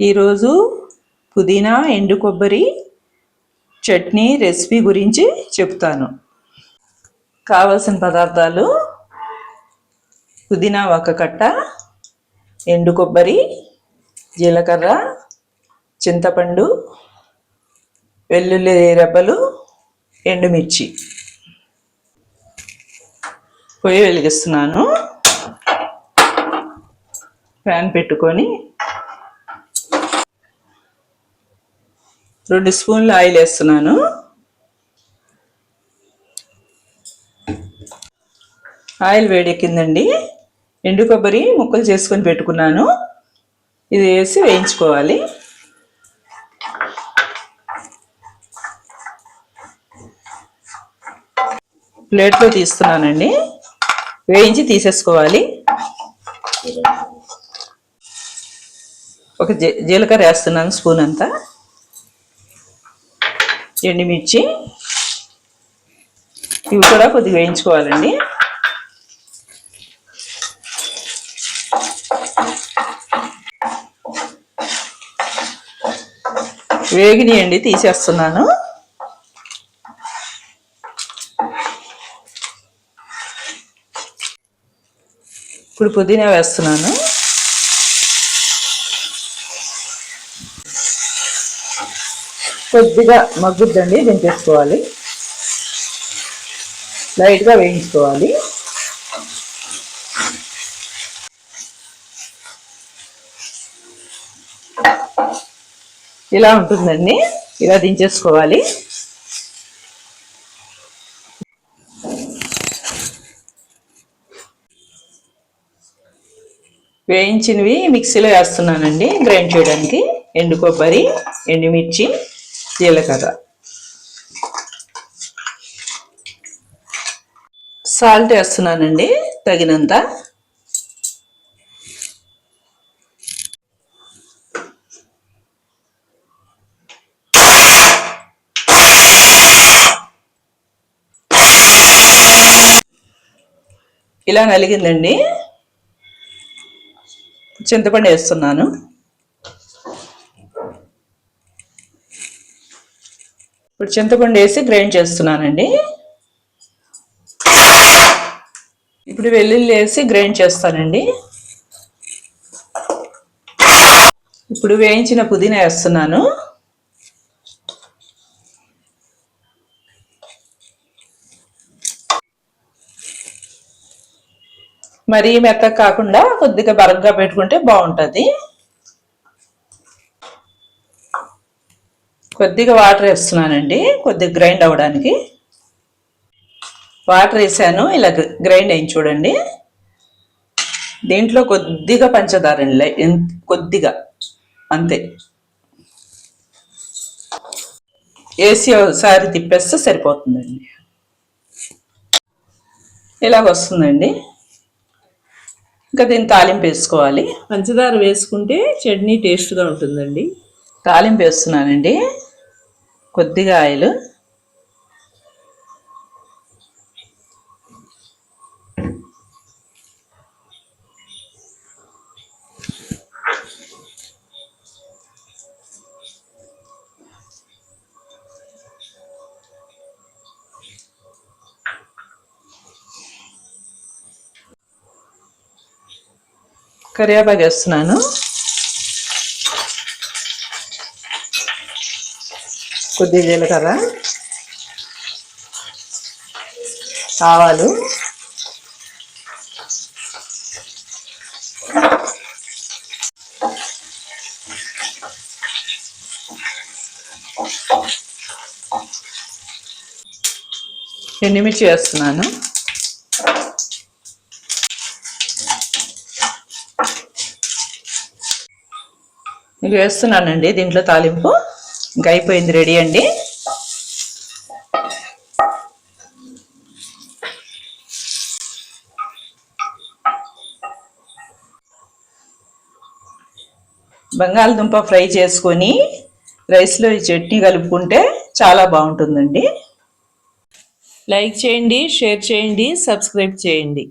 ఈరోజు పుదీనా ఎండు కొబ్బరి చట్నీ రెసిపీ గురించి చెప్తాను. కావలసిన పదార్థాలు: పుదీనా ఒక కట్ట, ఎండు కొబ్బరి, జీలకర్ర, చింతపండు, వెల్లుల్లి రెబ్బలు, ఎండుమిర్చి. పొయ్యి వెలిగిస్తున్నాను. ప్యాన్ పెట్టుకొని 2 స్పూన్లు ఆయిల్ వేస్తున్నాను. ఆయిల్ వేడెక్కిందండి. ఎండు కొబ్బరి ముక్కలు చేసుకొని పెట్టుకున్నాను. ఇది వేసి వేయించుకోవాలి. ప్లేట్లో తీస్తున్నానండి. వేయించి తీసేసుకోవాలి. ఒక జీలకర్ర వేస్తున్నాను స్పూన్ అంతా. ఎండుమిర్చి ఇవి కూడా కొద్దిగా వేయించుకోవాలండి. వేగినాయండి, తీసేస్తున్నాను. ఇప్పుడు పుదీనా వేస్తున్నాను. కొద్దిగా మగ్గుద్దండి, దింపేసుకోవాలి. లైట్గా వేయించుకోవాలి. ఇలా ఉంటుందండి, ఇలా దించేసుకోవాలి. వేయించినవి మిక్సీలో వేస్తున్నానండి గ్రైండ్ చేయడానికి. ఎండు కొబ్బరి, ఎండుమిర్చి, జీలకర్ర. సాల్ట్ వేస్తున్నానండి తగినంత. ఇలా నలిగిందండి. చింతపండు వేస్తున్నాను. ఇప్పుడు చింతపండు వేసి గ్రైండ్ చేస్తున్నానండి. ఇప్పుడు వెల్లుల్లి వేసి గ్రైండ్ చేస్తానండి. ఇప్పుడు వేయించిన పుదీనా వేస్తున్నాను. మరీ మెత్తగా కాకుండా కొద్దిగా బరగ్గా పెట్టుకుంటే బాగుంటుంది. కొద్దిగా వాటర్ వేస్తున్నానండి, కొద్దిగా గ్రైండ్ అవ్వడానికి. వాటర్ వేసాను, ఇలా గ్రైండ్ అయింది చూడండి. దీంట్లో కొద్దిగా పంచదార అండి, కొద్దిగా అంతే వేసి ఒకసారి తిప్పేస్తే సరిపోతుందండి. ఇలా వస్తుందండి. ఇంకా దీన్ని తాలింపు వేసుకోవాలి. పంచదార వేసుకుంటే చట్నీ టేస్ట్గా ఉంటుందండి. తాలింపు వేస్తున్నానండి. కొద్దిగా ఆయిల్, కరివేపాకు వేస్తున్నాను. కొద్దిగా జీలకర్ర, ఆవాలు, ఎండుమిర్చి వేస్తున్నాను. ఇది వేస్తున్నానండి దీంట్లో తాలింపు. ఇంకా అయిపోయింది, రెడీ అండి. బంగాళదుంప ఫ్రై చేసుకొని రైస్లో ఈ చట్నీ కలుపుకుంటే చాలా బాగుంటుందండి. లైక్ చేయండి, షేర్ చేయండి, సబ్స్క్రైబ్ చేయండి.